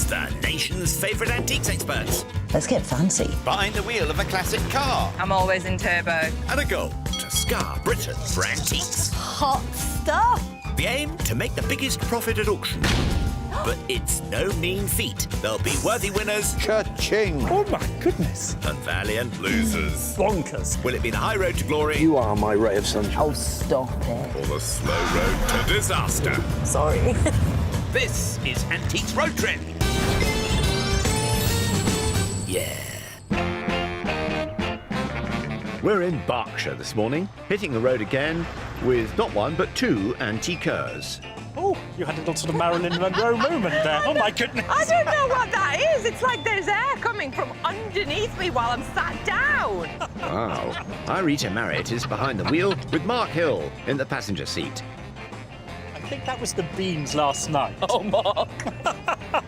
the nation's favourite antiques experts. Let's get fancy. Behind the wheel of a classic car. I'm always in turbo. And a goal to scar Britain for antiques. Hot stuff. The aim to make the biggest profit at auction. But it's no mean feat. There'll be worthy winners. Cha-ching! Oh, my goodness. And valiant losers. Bonkers. Will it be the high road to glory? You are my ray of sunshine. Oh, stop it. Or the slow road to disaster? Sorry. This is Antiques Road Trip. Yeah. We're in Berkshire this morning, hitting the road again with not one but two antiqueurs. Oh, you had a little sort of Marilyn Monroe moment there. Oh, my goodness. I don't know what that is. It's like there's air coming from underneath me while I'm sat down. Wow. Irita Marriott is behind the wheel with Mark Hill in the passenger seat. I think that was the beans last night. Oh, Mark. I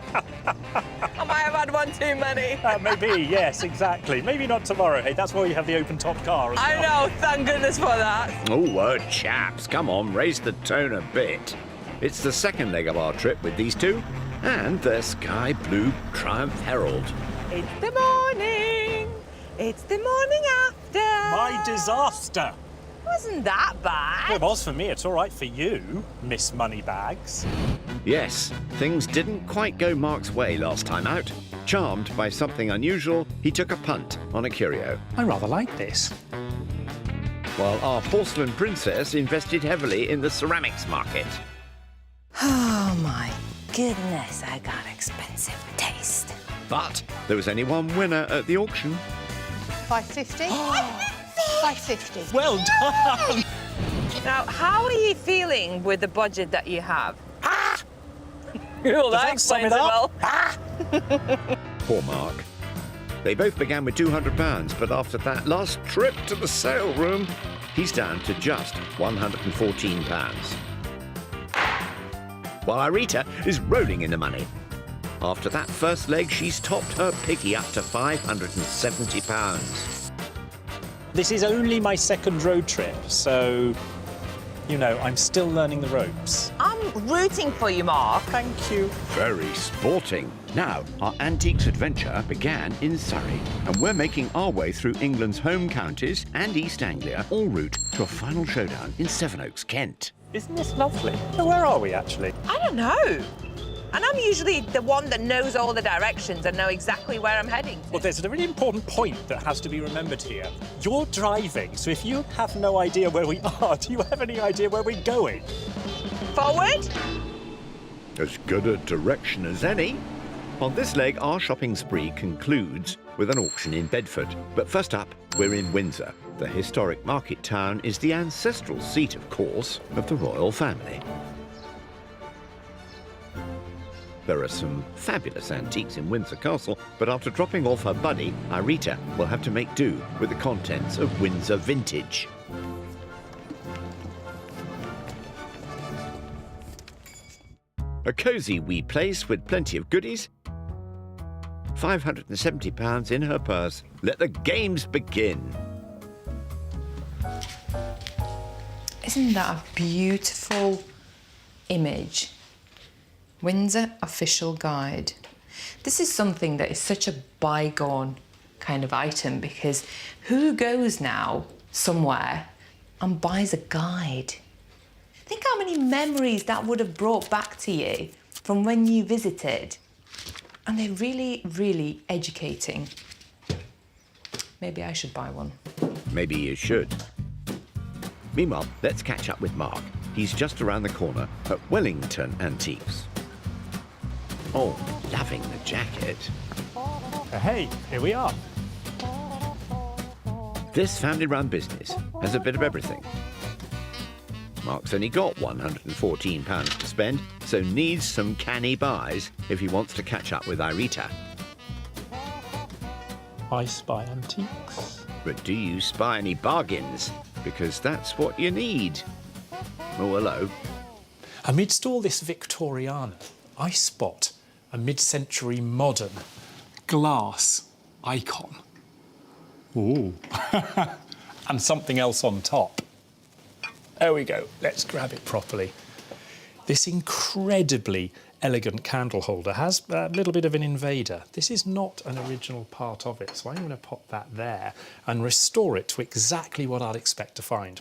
might have had one too many. Maybe, yes, exactly. Maybe not tomorrow. Hey, that's why you have the open-top car as well. I know, thank goodness for that. Oh, chaps, come on, raise the tone a bit. It's the second leg of our trip with these two, and their sky blue Triumph Herald. It's the morning. It's the morning after. My disaster. Wasn't that bad? It was for me. It's all right for you, Miss Moneybags. Yes, things didn't quite go Mark's way last time out. Charmed by something unusual, he took a punt on a curio. I rather like this. While our porcelain princess invested heavily in the ceramics market. Oh, my goodness, I got expensive taste. But there was only one winner at the auction. 550? 550. Well done. Now, how are you feeling with the budget that you have? Well, that that sum explains it it up? well. Poor Mark. They both began with £200, but after that last trip to the sale room, he's down to just £114. While Irita is rolling in the money. After that first leg, she's topped her piggy up to £570. This is only my second road trip, so, you know, I'm still learning the ropes. I'm rooting for you, Mark. Thank you. Very sporting. Now, our antiques adventure began in Surrey, and we're making our way through England's home counties and East Anglia, en route to a final showdown in Sevenoaks, Kent. Isn't this lovely? So where are we, actually? I don't know. And I'm usually the one that knows all the directions and know exactly where I'm heading to. Well, there's a really important point that has to be remembered here. You're driving, so if you have no idea where we are, do you have any idea where we're going? Forward? As good a direction as any. On this leg, our shopping spree concludes with an auction in Bedford. But first up, we're in Windsor. The historic market town is the ancestral seat, of course, of the royal family. There are some fabulous antiques in Windsor Castle, but after dropping off her buddy, Irita will have to make do with the contents of Windsor Vintage. A cosy wee place with plenty of goodies. £570 in her purse. Let the games begin. Isn't that a beautiful image? Windsor Official Guide. This is something that is such a bygone kind of item, because who goes now somewhere and buys a guide? Think how many memories that would have brought back to you from when you visited. And they're really, really educating. Maybe I should buy one. Maybe you should. Meanwhile, let's catch up with Mark. He's just around the corner at Wellington Antiques. Oh, loving the jacket. Hey, here we are. This family-run business has a bit of everything. Mark's only got £114 to spend, so needs some canny buys if he wants to catch up with Irita. I spy antiques. But do you spy any bargains? Because that's what you need. Oh, hello. Amidst all this Victoriana, I spot a mid-century modern glass icon. Ooh. And something else on top. There we go. Let's grab it properly. This incredibly elegant candle holder has a little bit of an invader. This is not an original part of it, so I'm going to pop that there and restore it to exactly what I'd expect to find.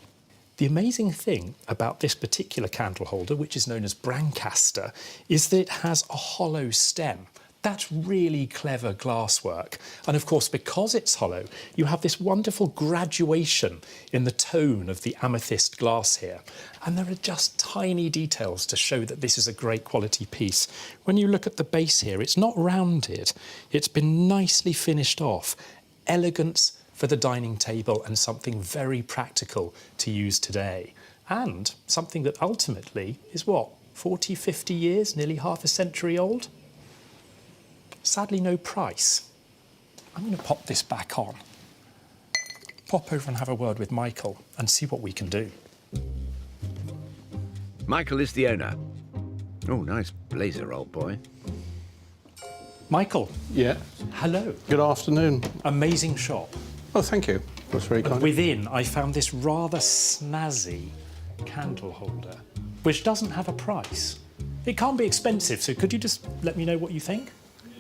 The amazing thing about this particular candle holder, which is known as Brancaster, is that it has a hollow stem. That's really clever glasswork. And of course, because it's hollow, you have this wonderful graduation in the tone of the amethyst glass here. And there are just tiny details to show that this is a great quality piece. When you look at the base here, it's not rounded. It's been nicely finished off. Elegance for the dining table and something very practical to use today. And something that ultimately is what, 40, 50 years, nearly half a century old? Sadly, no price. I'm going to pop this back on. Pop over and have a word with Michael and see what we can do. Michael is the owner. Oh, nice blazer, old boy. Michael, Yeah. hello. Good afternoon. Amazing shop. Oh, thank you. That's very kind. Within, I found this rather snazzy candle holder, which doesn't have a price. It can't be expensive, so could you just let me know what you think?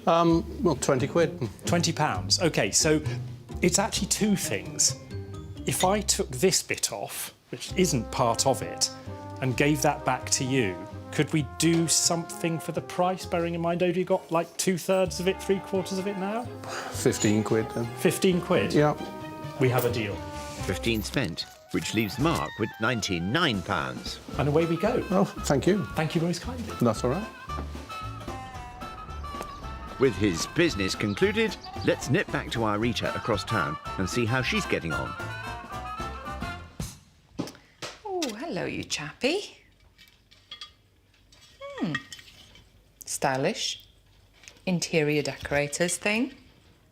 Well, 20 quid. £20. OK, so it's actually two things. If I took this bit off, which isn't part of it, and gave that back to you, could we do something for the price, bearing in mind you got like 2/3 of it, 3/4 of it now? 15 quid then. 15 quid? Yeah. We have a deal. 15 spent, which leaves Mark with £99. And away we go. Oh, thank you. Thank you most kindly. That's all right. With his business concluded, let's nip back to our Rita across town and see how she's getting on. Oh, hello, you chappy. Stylish. Interior decorators thing.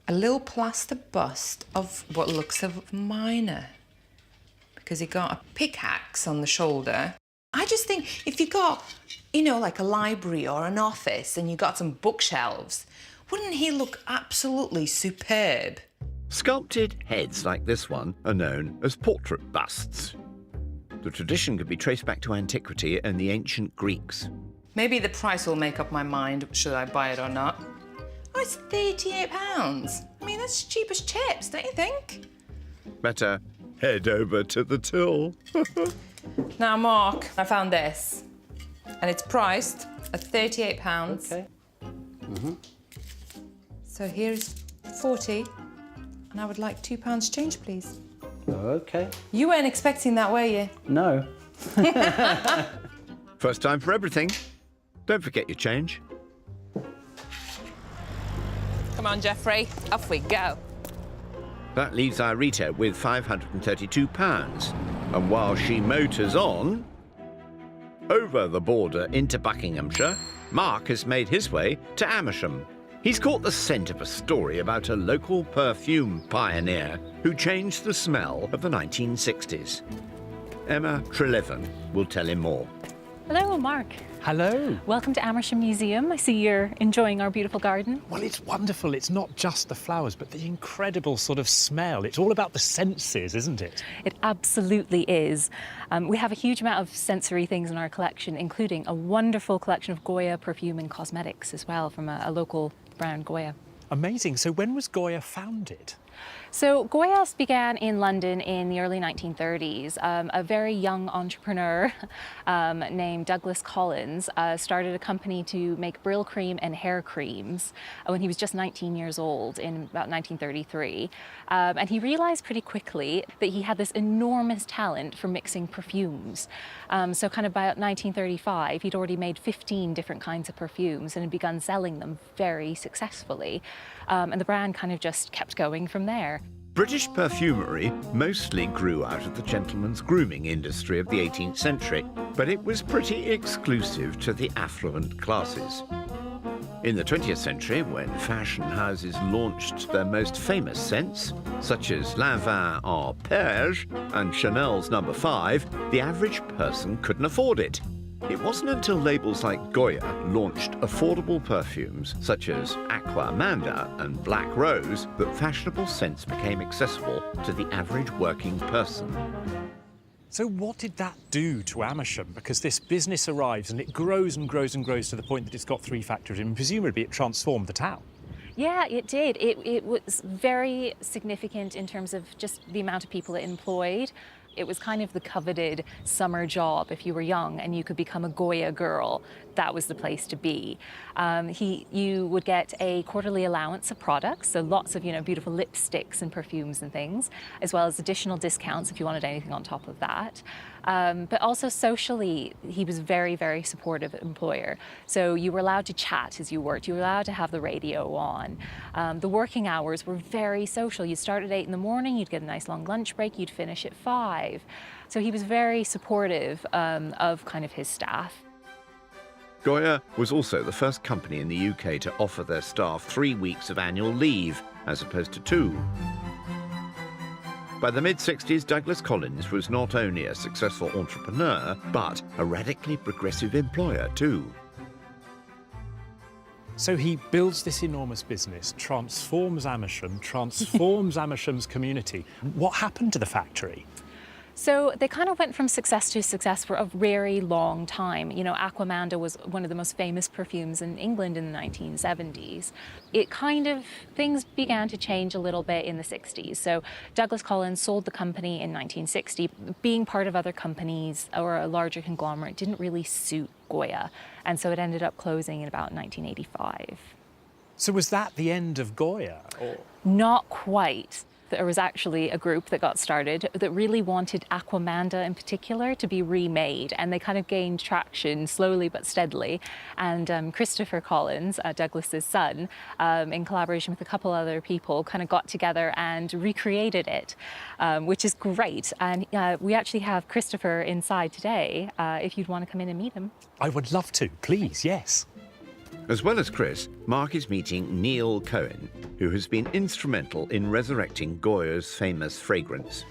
A little plaster bust of what looks of a miner. Because he got a pickaxe on the shoulder. I just think if you got, you know, like a library or an office and you got some bookshelves, wouldn't he look absolutely superb? Sculpted heads like this one are known as portrait busts. The tradition could be traced back to antiquity and the ancient Greeks. Maybe the price will make up my mind, should I buy it or not. Oh, it's £38. I mean, that's cheap as chips, don't you think? Better head over to the till. Now, Mark, I found this. And it's priced at £38. Okay. So here's 40. And I would like £2 change, please. Okay. You weren't expecting that, were you? No. First time for everything. Don't forget your change. Come on, Jeffrey, off we go. That leaves Irita with £532. And while she motors on, over the border into Buckinghamshire, Mark has made his way to Amersham. He's caught the scent of a story about a local perfume pioneer who changed the smell of the 1960s. Emma Treleaven will tell him more. Hello, Mark. Hello. Welcome to Amersham Museum. I see you're enjoying our beautiful garden. Well, it's wonderful. It's not just the flowers, but the incredible sort of smell. It's all about the senses, isn't it? It absolutely is. We have a huge amount of sensory things in our collection, including a wonderful collection of Goya perfume and cosmetics as well from a local brand, Goya. Amazing. So when was Goya founded? So Goya's began in London in the early 1930s. A very young entrepreneur named Douglas Collins started a company to make Brill cream and hair creams when he was just 19 years old in about 1933. And he realized pretty quickly that he had this enormous talent for mixing perfumes. So kind of by 1935, he'd already made 15 different kinds of perfumes and had begun selling them very successfully. And the brand kind of just kept going from there. British perfumery mostly grew out of the gentleman's grooming industry of the 18th century, but it was pretty exclusive to the affluent classes. In the 20th century, when fashion houses launched their most famous scents, such as Lanvin Arpège and Chanel's No. 5, the average person couldn't afford it. It wasn't until labels like Goya launched affordable perfumes such as Aqua Amanda and Black Rose that fashionable scents became accessible to the average working person. So what did that do to Amersham? Because this business arrives and it grows and grows and grows to the point that it's got 3 factories, and presumably it transformed the town. Yeah, it did. It was very significant in terms of just the amount of people it employed. It was kind of the coveted summer job. If you were young and you could become a Goya girl, that was the place to be. You would get a quarterly allowance of products, so lots of beautiful lipsticks and perfumes and things, as well as additional discounts if you wanted anything on top of that. But also socially, he was very, very supportive employer. So you were allowed to chat as you worked. You were allowed to have the radio on. The working hours were very social. You'd start at 8 in the morning, you'd get a nice long lunch break, you'd finish at 5. So he was very supportive of kind of his staff. Goya was also the first company in the UK to offer their staff 3 weeks of annual leave, as opposed to 2. By the mid-60s, Douglas Collins was not only a successful entrepreneur, but a radically progressive employer too. So he builds this enormous business, transforms Amersham, transforms Amersham's community. What happened to the factory? So they kind of went from success to success for a very long time. Aquamanda was one of the most famous perfumes in England in the 1970s. Things began to change a little bit in the 60s. So Douglas Collins sold the company in 1960. Being part of other companies or a larger conglomerate didn't really suit Goya. And so it ended up closing in about 1985. So was that the end of Goya? Or? Not quite. There was actually a group that got started that really wanted Aquamanda in particular to be remade, and they kind of gained traction slowly but steadily. And Christopher Collins, Douglas's son, in collaboration with a couple other people, kind of got together and recreated it, which is great. And we actually have Christopher inside today, if you'd want to come in and meet him. I would love to, please, yes. As well as Chris, Mark is meeting Neil Cohen, who has been instrumental in resurrecting Goya's famous fragrance.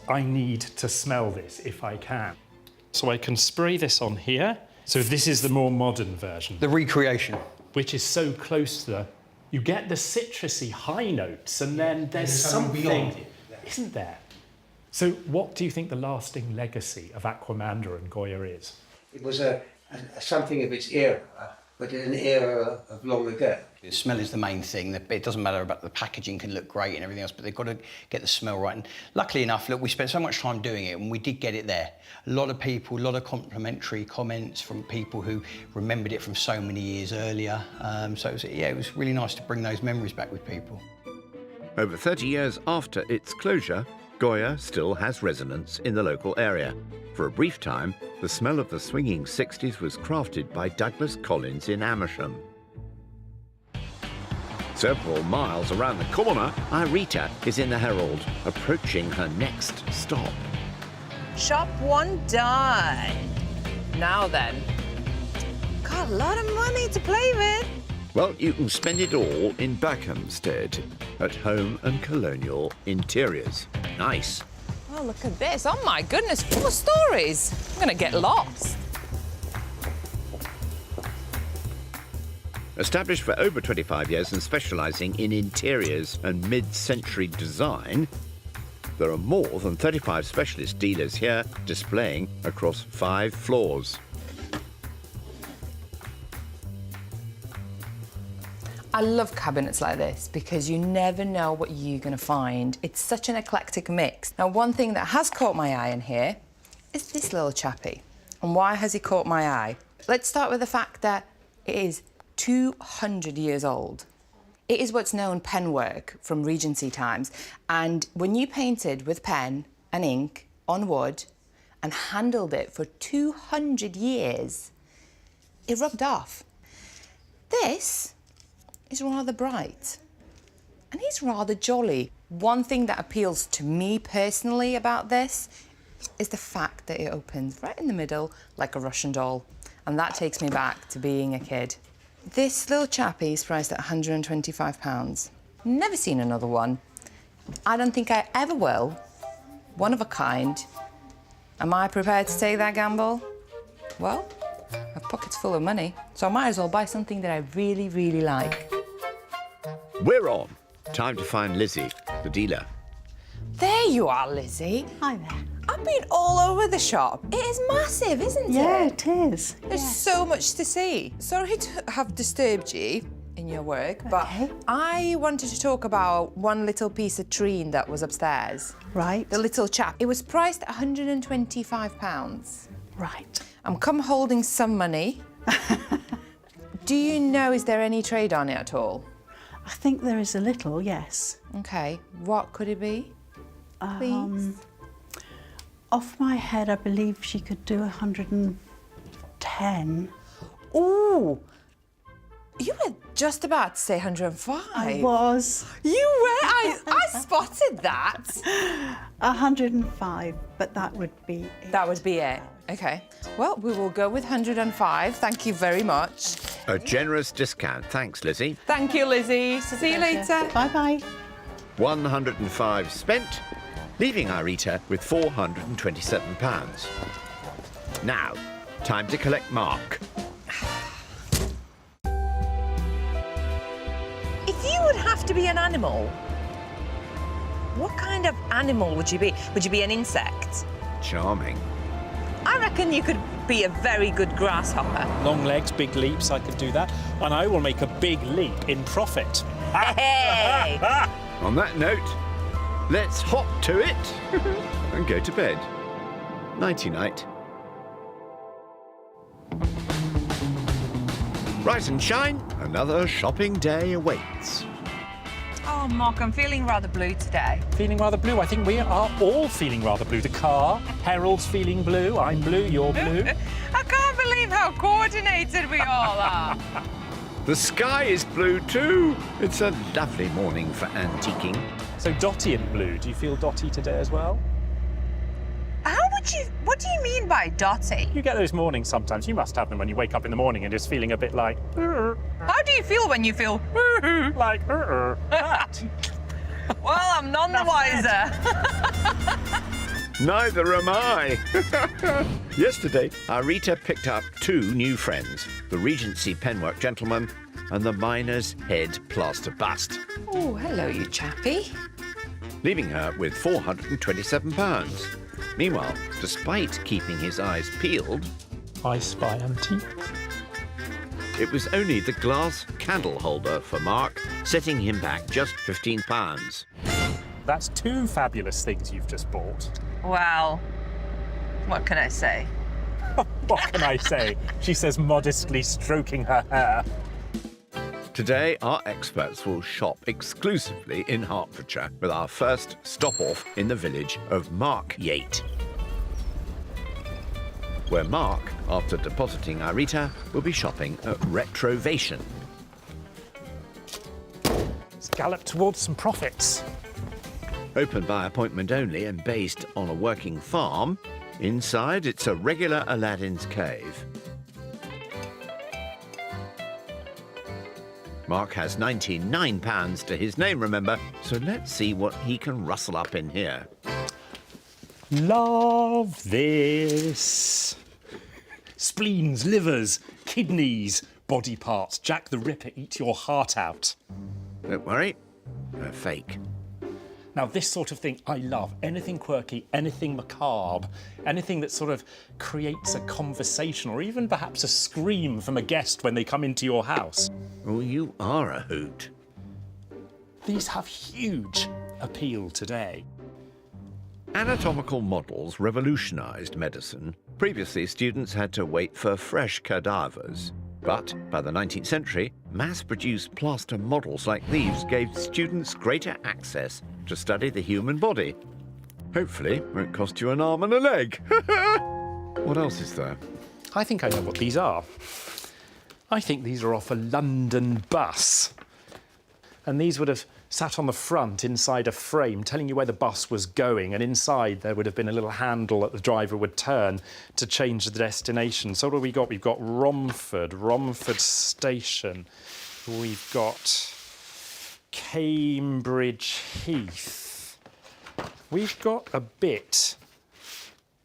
I need to smell this if I can. So I can spray this on here. So this is the more modern version. The recreation. Which is so close to you get the citrusy high notes, and then there's something beyond it. Isn't there? So what do you think the lasting legacy of Aquamanda and Goya is? It was something of its era, but an era of long ago. The smell is the main thing. It doesn't matter about the packaging can look great and everything else, but they've got to get the smell right. And luckily enough, look, we spent so much time doing it, and we did get it there. A lot of people, a lot of complimentary comments from people who remembered it from so many years earlier. So it was really nice to bring those memories back with people. Over 30 years after its closure, Goya still has resonance in the local area. For a brief time, the smell of the swinging 60s was crafted by Douglas Collins in Amersham. Several miles around the corner, Irita is in the Herald, approaching her next stop. Shop 1 done. Now then, got a lot of money to play with. Well, you can spend it all in Berkhamsted, at home and colonial interiors. Nice. Oh, look at this. Oh, my goodness, 4 stories. I'm going to get lost. Established for over 25 years and specialising in interiors and mid-century design, there are more than 35 specialist dealers here displaying across 5 floors. I love cabinets like this because you never know what you're going to find. It's such an eclectic mix. Now, one thing that has caught my eye in here is this little chappie. And why has he caught my eye? Let's start with the fact that it is 200 years old. It is what's known penwork from Regency times. And when you painted with pen and ink on wood and handled it for 200 years, it rubbed off. This is rather bright, and he's rather jolly. One thing that appeals to me personally about this is the fact that it opens right in the middle like a Russian doll, and that takes me back to being a kid. This little chappie is priced at £125. Never seen another one. I don't think I ever will. One of a kind. Am I prepared to take that gamble? Well, my pocket's full of money, so I might as well buy something that I really, really like. We're on. Time to find Lizzie, the dealer. There you are, Lizzie. Hi there. I've been all over the shop. It is massive, isn't Yeah, it? it is. There's so much to see. Sorry to have disturbed you in your work, but I wanted to talk about one little piece of tree that was upstairs. Right. The little chap. It was priced at £125. Right. I'm come holding some money. Do you know, is there any trade on it at all? I think there is a little, yes. Okay, what could it be? Please? Off my head, I believe she could do 110. Ooh, you were just about to say 105. I was. You were? I spotted that. 105, but that would be it. That would be it. Okay. Well, we will go with 105. Thank you very much. A generous discount. Thanks, Lizzie. Thank you, Lizzie. See you later. Bye-bye. 105 spent, leaving Irita with £427. Now, time to collect Mark. If you would have to be an animal, what kind of animal would you be? Would you be an insect? Charming. I reckon you could be a very good grasshopper. Long legs, big leaps, I could do that. And I will make a big leap in profit. Hey! On that note, let's hop to it and go to bed. Nighty-night. Rise and shine, another shopping day awaits. Oh, Mark, I'm feeling rather blue today. Feeling rather blue? I think we are all feeling rather blue. The car, Harold's feeling blue, I'm blue, you're blue. I can't believe how coordinated we all are. The sky is blue too. It's a lovely morning for antiquing. So Dotty in blue, do you feel Dotty today as well? What do you mean by dotty? You get those mornings sometimes. You must have them when you wake up in the morning and just feeling a bit like... How do you feel when you feel like... that. Well, I'm none the wiser. Neither am I. Yesterday, Irita picked up 2 new friends, the Regency penwork gentleman and the miner's head plaster bust, Oh, hello, you chappie. leaving her with £427. Meanwhile, despite keeping his eyes peeled, I spy antique. it was only the glass candle holder for Mark, setting him back just £15. That's 2 fabulous things you've just bought. Well, what can I say? What can I say? She says, modestly stroking her hair. Today, our experts will shop exclusively in Hertfordshire, with our first stop-off in the village of Markyate, where Mark, after depositing Irita, will be shopping at Retrovation. Let's gallop towards some profits. Open by appointment only and based on a working farm, inside it's a regular Aladdin's cave. Mark has £99 to his name, remember, so let's see what he can rustle up in here. Love this. Spleens, livers, kidneys, body parts. Jack the Ripper, eat your heart out. Don't worry, they're fake. Now, this sort of thing I love. Anything quirky, anything macabre, anything that sort of creates a conversation or even perhaps a scream from a guest when they come into your house. Oh, you are a hoot. These have huge appeal today. Anatomical models revolutionised medicine. Previously, students had to wait for fresh cadavers. But by the 19th century, mass-produced plaster models like these gave students greater access to study the human body. Hopefully, it won't cost you an arm and a leg. What else is there? I think I know what these are. I think these are off a London bus. And these would have sat on the front inside a frame telling you where the bus was going, and inside there would have been a little handle that the driver would turn to change the destination. So what have we got? We've got Romford Station. We've got Cambridge Heath. We've got a bit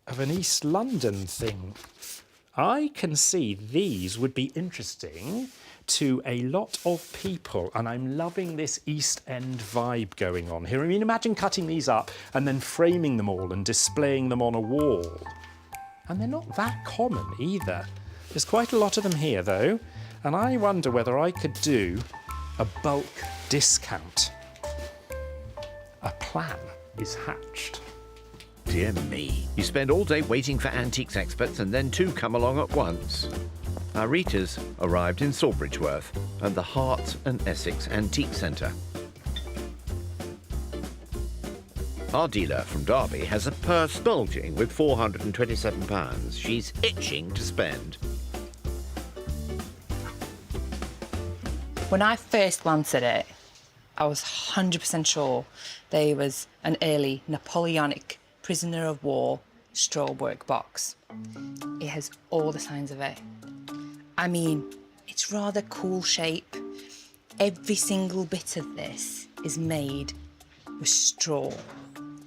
of an East London thing. I can see these would be interesting to a lot of people, and I'm loving this East End vibe going on here. I mean, imagine cutting these up and then framing them all and displaying them on a wall. And they're not that common either. There's quite a lot of them here, though, and I wonder whether I could do a bulk discount. A plan is hatched. Dear me. You spend all day waiting for antiques experts and then two come along at once. Our Rita's arrived in Sawbridgeworth and the Herts and Essex Antique Centre. Our dealer from Derby has a purse bulging with £427. She's itching to spend. When I first glanced at it, I was 100% sure there was an early Napoleonic prisoner of war straw work box. It has all the signs of it. I mean, it's rather cool shape. Every single bit of this is made with straw.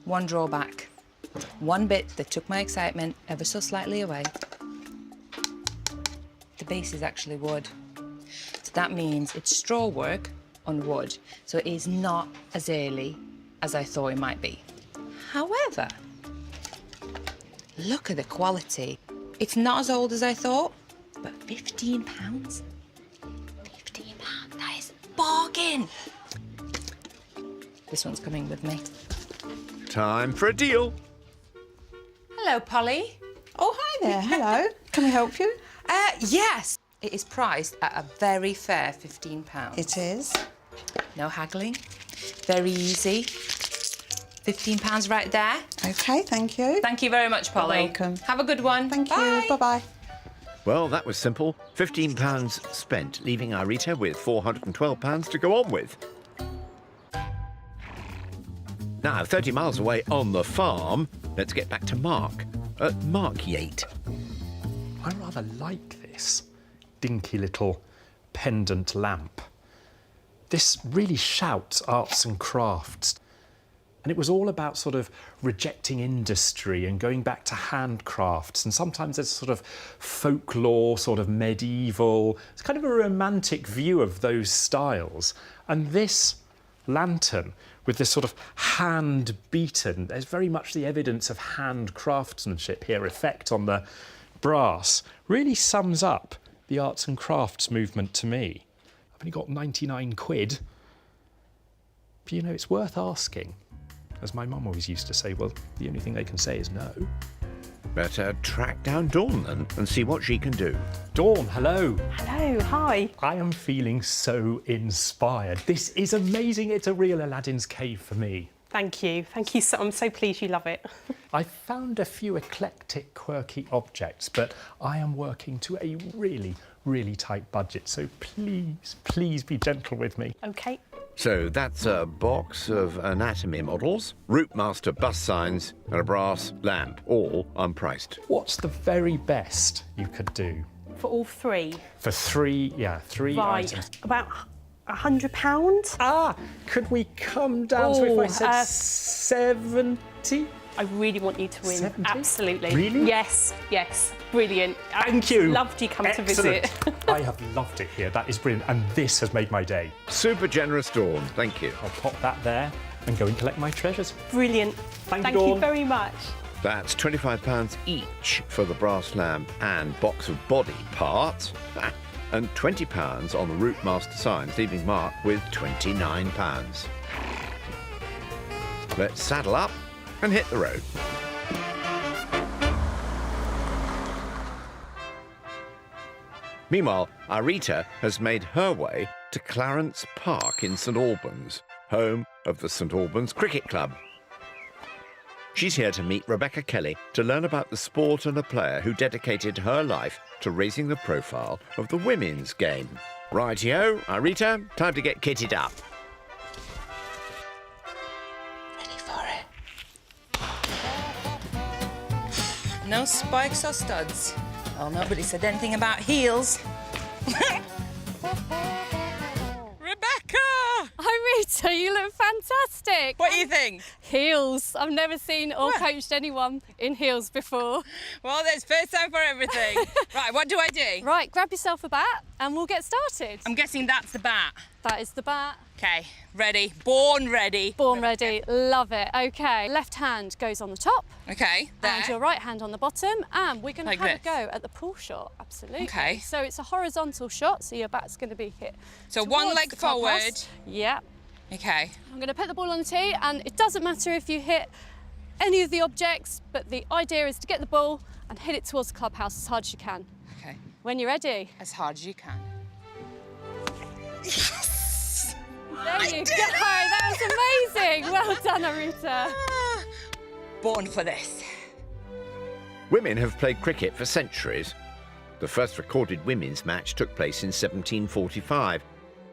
One drawback, one bit that took my excitement ever so slightly away. The base is actually wood. So that means it's straw work on wood. So it is not as early as I thought it might be. However, look at the quality. It's not as old as I thought, but £15? £15, that is a bargain. This one's coming with me. Time for a deal. Hello, Polly. Oh, hi there. Hello. Can we help you? Yes. It is priced at a very fair £15. It is. No haggling. Very easy. £15 right there. OK, thank you. Thank you very much, Polly. You're welcome. Have a good one. Thank Bye. you. Bye-bye. Well, that was simple. £15 spent, leaving our Rita with £412 to go on with. Now, 30 miles away on the farm, let's get back to Mark. Mark Yates. I rather like this dinky little pendant lamp. This really shouts arts and crafts. And it was all about sort of rejecting industry and going back to handcrafts. And sometimes there's sort of folklore, sort of medieval. It's kind of a romantic view of those styles. And this lantern with this sort of hand beaten, there's very much the evidence of hand craftsmanship here, effect on the brass, really sums up the arts and crafts movement to me. I've only got 99 quid, but you know, it's worth asking. As my mum always used to say, well, the only thing they can say is no. Better track down Dawn then and see what she can do. Dawn, hello. Hello, hi. I am feeling so inspired. This is amazing. It's a real Aladdin's cave for me. Thank you. Thank you. I'm so pleased you love it. I found a few eclectic, quirky objects, but I am working to a really, really tight budget. So please, please be gentle with me. OK. So that's a box of anatomy models, Routemaster bust signs, and a brass lamp, all unpriced. What's the very best you could do? For all three? For three Right. items. About £100? Ah, could we come down to if I said 70? I really want you to win. 70? Absolutely. Really? Yes, yes. Brilliant. Thank you. Loved you coming to Excellent. visit. I have loved it here. That is brilliant. And this has made my day. Super generous, Dawn. Thank you. I'll pop that there and go and collect my treasures. Brilliant. Thank you, you Dawn. very much. That's £25 each for the brass lamp and box of body parts, and £20 on the Routemaster signs, leaving Mark with £29. Let's saddle up and hit the road. Meanwhile, Arita has made her way to Clarence Park in St Albans, home of the St Albans Cricket Club. She's here to meet Rebecca Kelly to learn about the sport and a player who dedicated her life to raising the profile of the women's game. Rightio, Arita, time to get kitted up. Ready for it. No spikes or studs. Well, nobody said anything about heels. Rebecca! I'm Rita. Rita, you look fantastic. What do you think? Heels. I've never seen or coached anyone in heels before. Well, there's first time for everything. Right, what do I do? Right, grab yourself a bat and we'll get started. I'm guessing that's the bat. That is the bat. Okay, ready. Born ready. Born ready. Love it. Okay, left hand goes on the top. Okay, there. And your right hand on the bottom. And we're going to Like have this? a go at the pull shot. Absolutely. Okay. So it's a horizontal shot, so your bat's going to be hit. So one towards leg the clubhouse. forward. Yeah. Okay. I'm going to put the ball on the tee, and it doesn't matter if you hit any of the objects, but the idea is to get the ball and hit it towards the clubhouse as hard as you can. Okay. When you're ready. As hard as you can. There you go. That was amazing. Well done, Arita. Born for this. Women have played cricket for centuries. The first recorded women's match took place in 1745.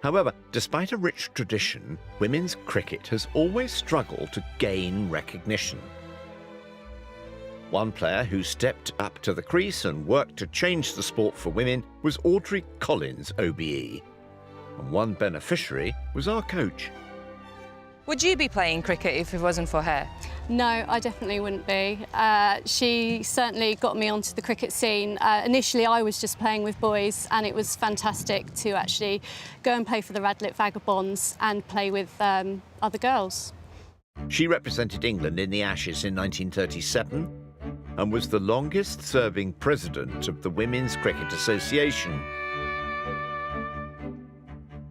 However, despite a rich tradition, women's cricket has always struggled to gain recognition. One player who stepped up to the crease and worked to change the sport for women was Audrey Collins, OBE. And one beneficiary was our coach. Would you be playing cricket if it wasn't for her? No, I definitely wouldn't be. She certainly got me onto the cricket scene. Initially, I was just playing with boys, and it was fantastic to actually go and play for the Radlett Vagabonds and play with other girls. She represented England in the Ashes in 1937 and was the longest-serving president of the Women's Cricket Association.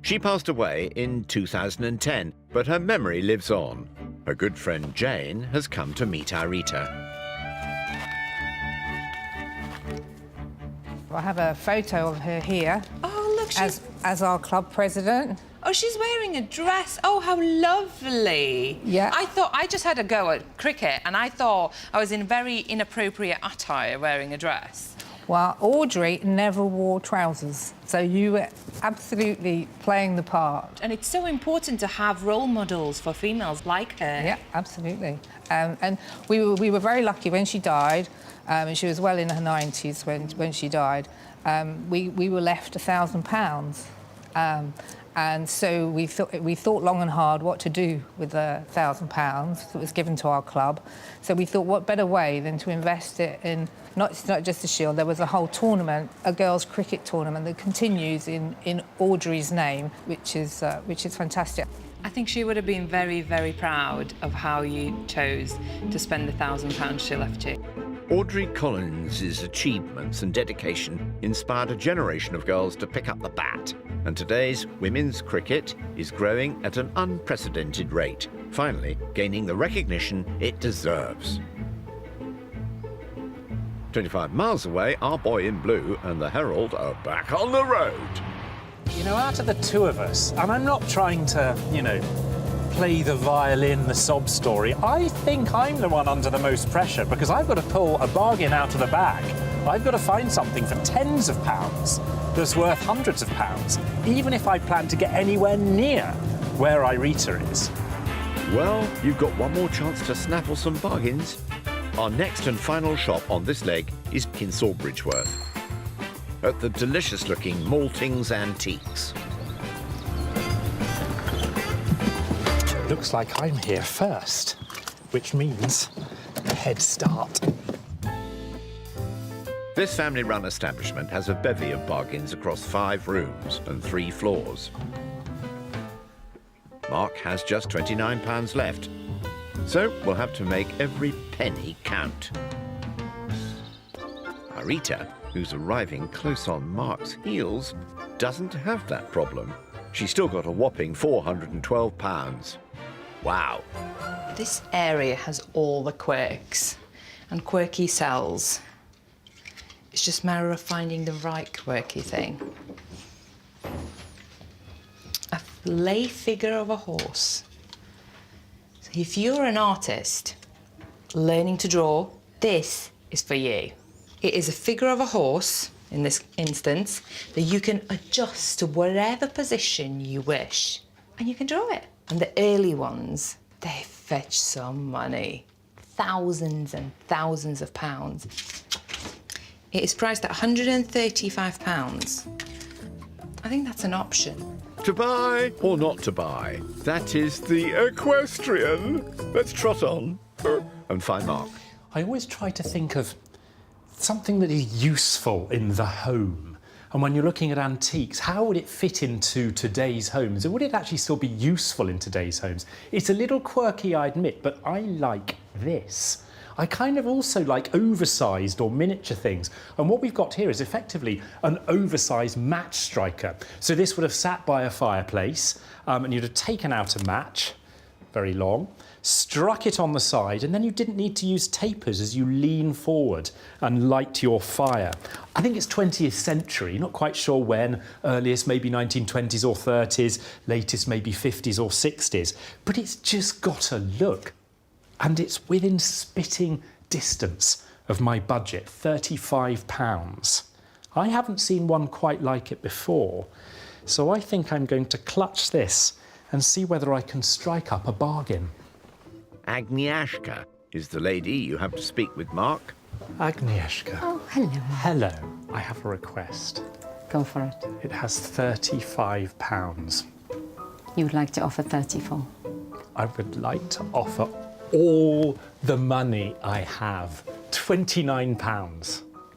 She passed away in 2010, but her memory lives on. Her good friend Jane has come to meet Arita. I have a photo of her here. Oh, look, as our club president. Oh, she's wearing a dress. Oh, how lovely. Yeah. I just had a go at cricket and I thought I was in very inappropriate attire wearing a dress. Well, Audrey never wore trousers, so you were absolutely playing the part. And it's so important to have role models for females like her. Yeah, absolutely. And we were very lucky when she died, and she was well in her 90s when she died. We were left £1,000. And so we thought long and hard what to do with the £1,000 that was given to our club. So we thought, what better way than to invest it in not just the Shield. There was a whole tournament, a girls' cricket tournament that continues in Audrey's name, which is fantastic. I think she would have been very, very proud of how you chose to spend the £1,000 she left you. Audrey Collins' achievements and dedication inspired a generation of girls to pick up the bat, and today's women's cricket is growing at an unprecedented rate, finally gaining the recognition it deserves. 25 miles away, our boy in blue and the Herald are back on the road. You know, out of the two of us, and I'm not trying to, play the violin, the sob story, I think I'm the one under the most pressure because I've got to pull a bargain out of the bag. I've got to find something for tens of pounds that's worth hundreds of pounds, even if I plan to get anywhere near where Irita is. Well, you've got one more chance to snaffle some bargains. Our next and final shop on this leg is in Sawbridgeworth, at the delicious-looking Maltings Antiques. Looks like I'm here first, which means a head start. This family-run establishment has a bevy of bargains across 5 rooms and 3 floors. Mark has just £29 left, so we'll have to make every penny count. Arita, who's arriving close on Mark's heels, doesn't have that problem. She's still got a whopping £412. Wow. This area has all the quirks and quirky cells. It's just a matter of finding the right quirky thing. A lay figure of a horse. So if you're an artist learning to draw, this is for you. It is a figure of a horse, in this instance, that you can adjust to whatever position you wish, and you can draw it. And the early ones, they fetch some money. Thousands and thousands of pounds. It is priced at £135. I think that's an option. To buy or not to buy? That is the equestrian. Let's trot on and find Mark. I always try to think of something that is useful in the home. And when you're looking at antiques, how would it fit into today's homes? And would it actually still be useful in today's homes? It's a little quirky, I admit, but I like this. I kind of also like oversized or miniature things. And what we've got here is effectively an oversized match striker. So this would have sat by a fireplace and you'd have taken out a match, very long, struck it on the side, and then you didn't need to use tapers as you lean forward and light your fire. I think it's 20th century, not quite sure when, earliest maybe 1920s or 30s, latest maybe 50s or 60s, but it's just got a look. And it's within spitting distance of my budget, £35. I haven't seen one quite like it before, so I think I'm going to clutch this and see whether I can strike up a bargain. Agnieszka is the lady you have to speak with, Mark. Agnieszka. Oh, hello. Hello. I have a request. Go for it. It has £35. You would like to offer 34. I would like to offer all the money I have. £29.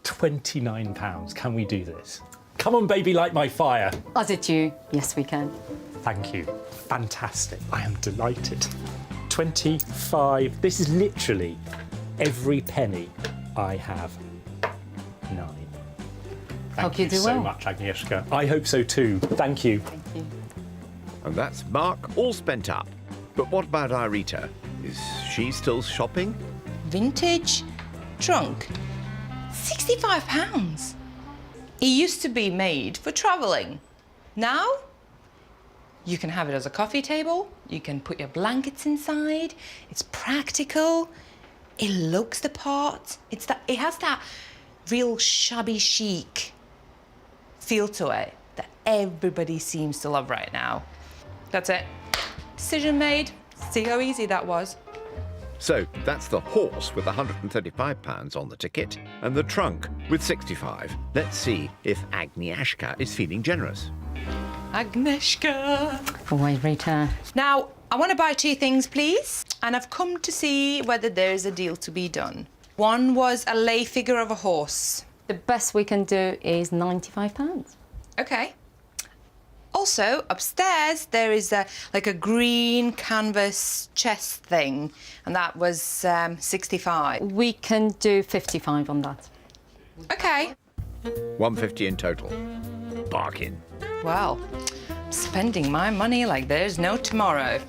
£29. Can we do this? Come on, baby, light my fire. As it you? Yes, we can. Thank you. Fantastic. I am delighted. 25. This is literally every penny I have. 9. Thank you so much, Agnieszka. I hope so too. Thank you. Thank you. And that's Mark all spent up. But what about Irita? Is she still shopping? Vintage trunk. £65. It used to be made for travelling. Now, you can have it as a coffee table, you can put your blankets inside, it's practical, it looks the part, it has that real shabby chic feel to it that everybody seems to love right now. That's it. Decision made. See how easy that was. So that's the horse with £135 on the ticket and the trunk with 65. Let's see if Agnieszka is feeling generous. Agnieszka. Always, Rita. Now, I want to buy 2 things, please. And I've come to see whether there is a deal to be done. One was a lay figure of a horse. The best we can do is £95. Okay. Also, upstairs, there is a green canvas chest thing, and that was 65. We can do 55 on that. Okay. 150 in total. Bargain. Well, spending my money like there's no tomorrow.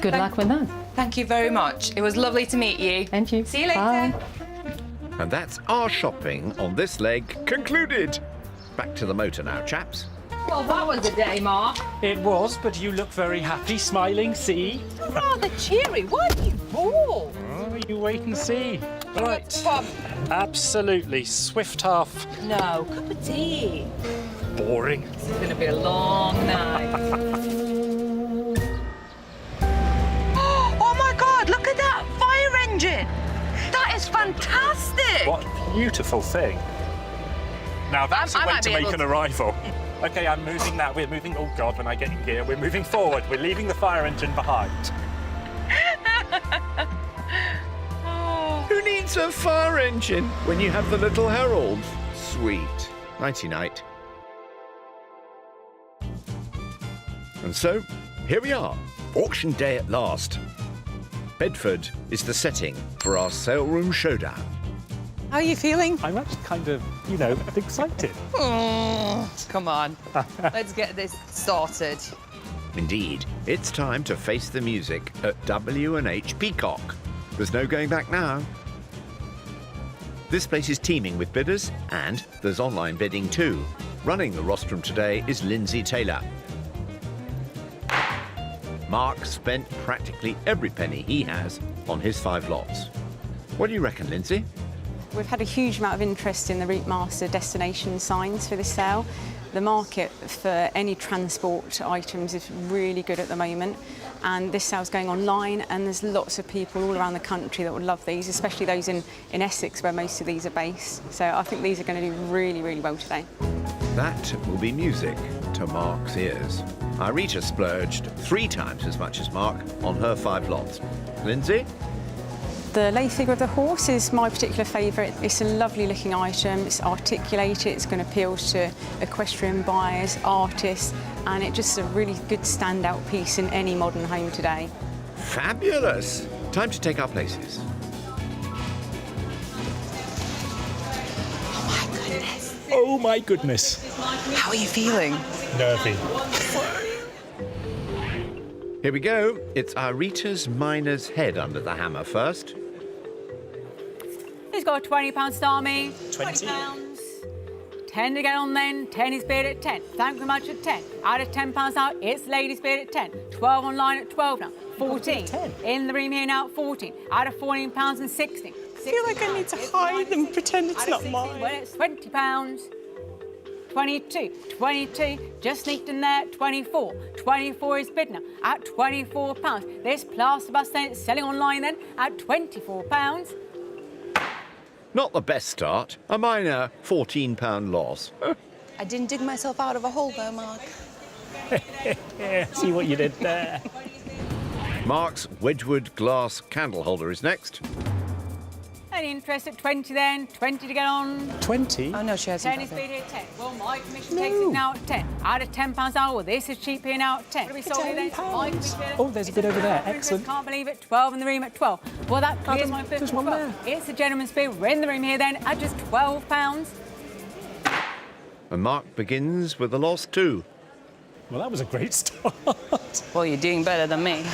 Good luck with that. Thank you very much. It was lovely to meet you. And you. See you later. Bye. And that's our shopping on this leg concluded. Back to the motor now, chaps. Well, that was a day, Mark. It was, but you look very happy, smiling, see? Rather cheery. Why are you bored? Oh, you wait and see. Right. Pop. Absolutely. Swift half. No, cup of tea. Boring. This is going to be a long night. Oh my God, look at that fire engine. That is fantastic. What a beautiful thing. Now that's a way to make an arrival. OK, I'm moving now. We're moving. Oh, God, when I get in gear, we're moving forward. We're leaving the fire engine behind. Who needs a fire engine when you have the little Herald? Sweet. Nighty-night. And so, here we are. Auction day at last. Bedford is the setting for our sale room showdown. How are you feeling? I'm actually kind of, excited. Oh, come on. Let's get this sorted. Indeed, it's time to face the music at W&H Peacock. There's no going back now. This place is teeming with bidders, and there's online bidding too. Running the rostrum today is Lindsay Taylor. Mark spent practically every penny he has on his 5 lots. What do you reckon, Lindsay? We've had a huge amount of interest in the Route Master destination signs for this sale. The market for any transport items is really good at the moment, and this sale's going online, and there's lots of people all around the country that would love these, especially those in Essex where most of these are based. So I think these are going to do really, really well today. That will be music to Mark's ears. Irita splurged 3 times as much as Mark on her 5 lots. Lindsay? The lay figure of the horse is my particular favourite. It's a lovely looking item, it's articulated, it's going to appeal to equestrian buyers, artists, and it's just a really good standout piece in any modern home today. Fabulous! Time to take our places. Oh my goodness. How are you feeling? Nervy. Here we go. It's Irita's miner's head under the hammer first. He's got a £20 star me. 20. £20. 10 to get on then. 10 is bid at 10. Thank you very much at 10. Out of £10 now, it's ladies bid at 10. 12 online at 12 now. 14. 10. In the room here now at 14. Out of £14 and 16. I feel like I need to hide and pretend it's not mine. Well, it's £20. 22, 22, just sneaked in there, 24. 24 is bid now at £24. This plaster bust then, it's selling online then at £24. Not the best start. A minor £14 loss. I didn't dig myself out of a hole though, Mark. See what you did there. Mark's Wedgwood glass candle holder is next. Any interest at 20 then? 20 to get on. 20? Oh no, she hasn't. 10 is bid at 10. Well, my commission takes it now at 10. Out of £10 now, well, this is cheap here now at 10. What do we sold it then? My commission bid at- Oh, there's a bid over there. Excellent. Can't believe it. 12 in the room at 12. Well, that clears my bid. there's one there. It's a gentleman's bid. We're in the room here then at just £12. And Mark begins with a loss too. Well, that was a great start. Well, you're doing better than me.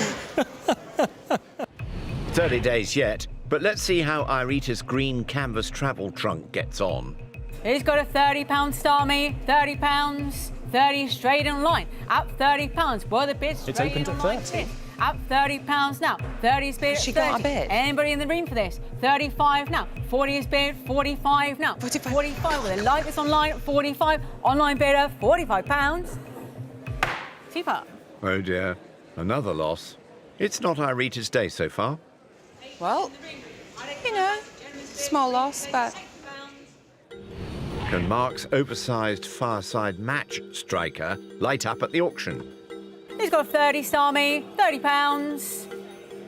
30 days yet, but let's see how Irita's green canvas travel trunk gets on. He's got a £30 star me. £30. 30 straight in line at £30. Well, the bid's It's straight opened in at line 30. at £30 now. 30 is bid at She 30. got a bid. Anybody in the room for this? 35 now. 40 is bid. 45 now. 45. Well, they like this online at 45. Online bid at £45. Super. Oh dear, another loss. It's not Irita's day so far. Well, you know, small loss, but Can Mark's oversized fireside match striker light up at the auction? He's got a 30 star me. £30.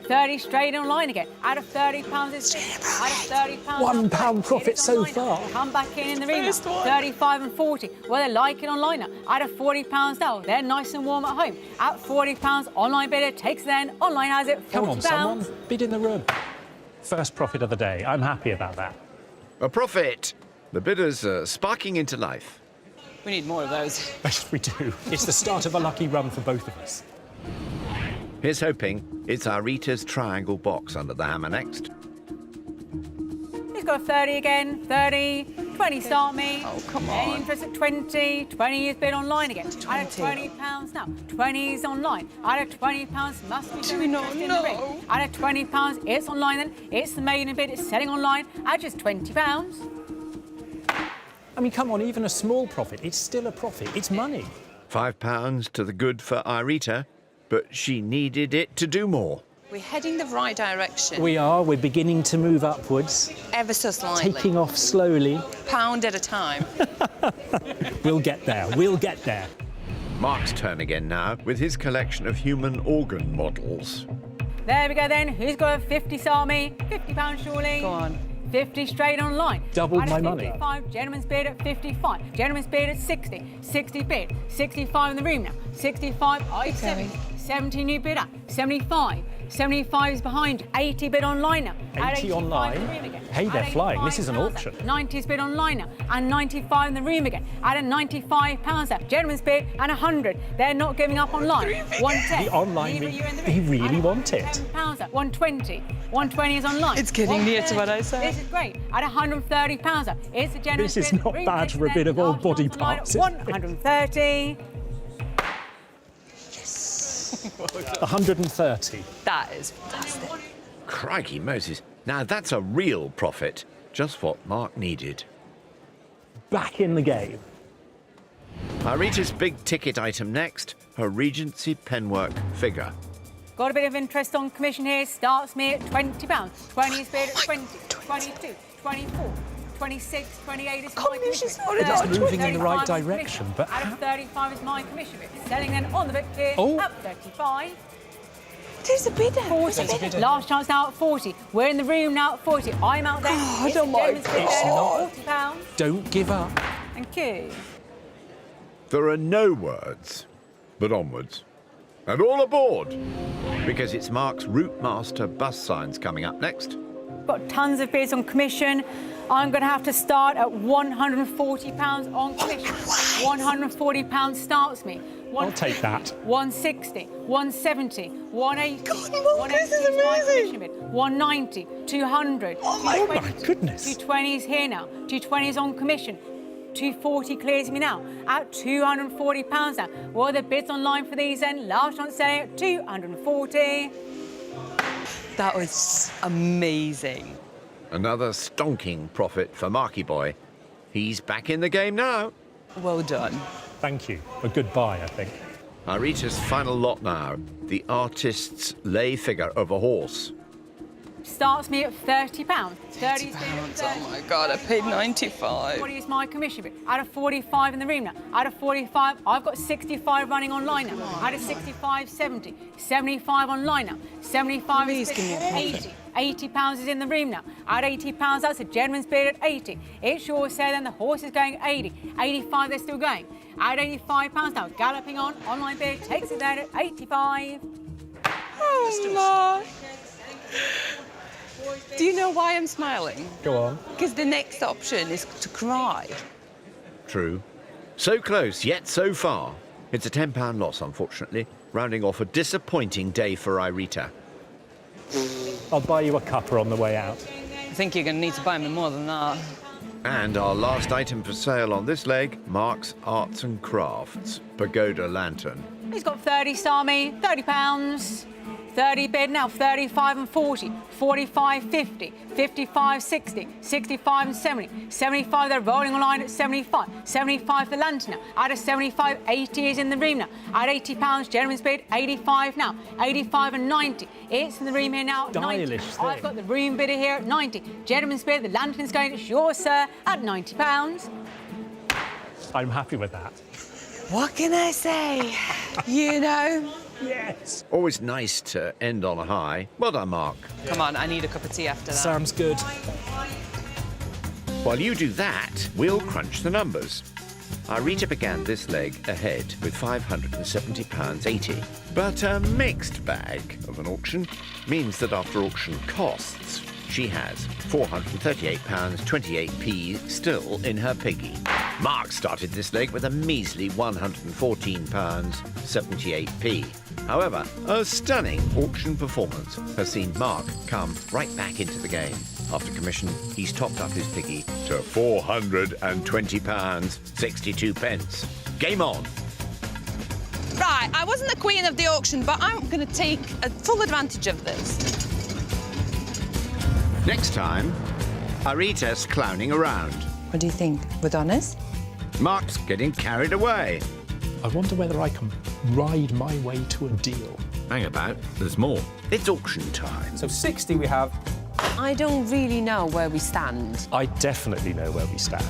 30 straight in line again. Out of £30 is out of £30. £1 profit so far. Come back in the room now. 35 and 40. Well, they like it online now. Out of £40 now. They're nice and warm at home. At £40, online bidder takes then. Online has it. £40. Come on, someone. Bid in the room. First profit of the day. I'm happy about that. A profit! The bidders are sparking into life. we need more of those. Yes, we do. It's the start of a lucky run for both of us. Here's hoping it's Irita's triangle box under the hammer next. He's got a 30 again. 30. 20 start me. Oh, come Any on. interest at 20? 20 is bid online again. Out of 20. £20 now. 20 is online. Out of £20 must be Do we not interest in the ring. know? Out of £20, it's online then. It's the maiden bid. It's selling online at just £20. I mean, come on, even a small profit, it's still a profit. It's money. £5 to the good for Irita, but she needed it to do more. We're heading the right direction. We're beginning to move upwards, Ever so slightly. taking off slowly. Pound at a time. We'll get there, we'll get there. Mark's turn again now with his collection of human organ models. There we go then. Who's got a 50 start me? £50 surely. Go on. 50 straight online. Doubled Out of my money. 55, gentleman's bid at 55. Gentleman's bid at 60. 60 bid. 65 in the room now. 65, I 70. 70 new bid up. 75. 75 is behind you. 80 bid online now. At 80 85 online? in the room again. Hey, they're At flying. This is an 85 auction. pounds up. 90 is bid online now. And 95 in the room again. At a £95 up. Gentleman's bid and 100. They're not giving up online. 110. The online Neither bid, you in the they room. really At want it. £10 up. 120. 120 is online. It's getting near to what I 130. said. This is great. At £130 up. It's a generous This is bid. not Room bad takes for a then bid of all large body amounts online at parts, is it? 130. 130. That is fantastic. Crikey Moses. Now that's a real profit. Just what Mark needed. Back in the game. Irita's big ticket item next, her Regency penwork figure. Got a bit of interest on commission here. Starts me at £20. 20 is bid at 20. 22. 24. 26, 28 is my commission. It's moving in the right direction, but Out of 35 is my commission bid. Selling then on the bit here at 35. There's a bidder. 40. Last chance now at 40. We're in the room now at 40. I'm out there. Oh, oh my God. £40. Don't give up. Thank you. There are no words, but onwards. And all aboard, because it's Mark's Route Master bus signs coming up next. Got tons of bids on commission. I'm going to have to start at £140 on commission. £140 starts me. I'll take that. 160, 170, 180, God, Mark, this is amazing. 190, 200. Oh my goodness. 220 is here now. 220 is on commission. 240 clears me now at £240 now. What are the bids online for these then? Last chance selling at 240. That was amazing. Another stonking profit for Marky Boy. He's back in the game now. Well done. Thank you. A good buy, I think. Irita's final lot now. The artist's lay figure of a horse. Starts me at £30. £30. Oh my God, I paid 95. What is my commission bid? Out of 45 in the room now. Out of 45, I've got 65 running online now. Out of 65, 70. 75 online now. 75 is 80. £80 is in the room now. At £80, that's a gentleman's bid at 80. It's your sale, then the horse is going 80. 85, they're still going. At £85 now, galloping on. Online bid takes it there at 85. Oh, Mark. Do you know why I'm smiling? Go on. Because the next option is to cry. True. So close, yet so far. It's a £10 loss, unfortunately, rounding off a disappointing day for Irita. I'll buy you a cuppa on the way out. I think you're going to need to buy me more than that. And our last item for sale on this leg, Mark's Arts and Crafts Pagoda Lantern. He's got 30 star me, £30. 30 bid now, 35 and 40, 45, 50, 55, 60, 65 and 70, 75 they're rolling online at 75, 75 the lantern now, out of 75, 80 is in the room now, at £80, gentleman's bid, 85 now, 85 and 90, it's in the room here now, 90, I've got the room bidder here at 90, gentleman's bid, the lantern's going, it's yours sir, at £90. I'm happy with that. What can I say? You know? Yes. Always nice to end on a high. Well done, Mark. Come on, I need a cup of tea after that. Sounds good. While you do that, we'll crunch the numbers. Irita began this leg ahead with £570.80. But a mixed bag of an auction means that after auction costs, she has £438.28p still in her piggy. Mark started this leg with a measly £114.78p. However, a stunning auction performance has seen Mark come right back into the game. After commission, he's topped up his piggy to £420.62. Game on. Right, I wasn't the queen of the auction, but I'm going to take full advantage of this. Next time, Irita's clowning around. What do you think? With honours? Mark's getting carried away. I wonder whether I can ride my way to a deal. Hang about, there's more. It's auction time. So 60 we have. I don't really know where we stand. I definitely know where we stand.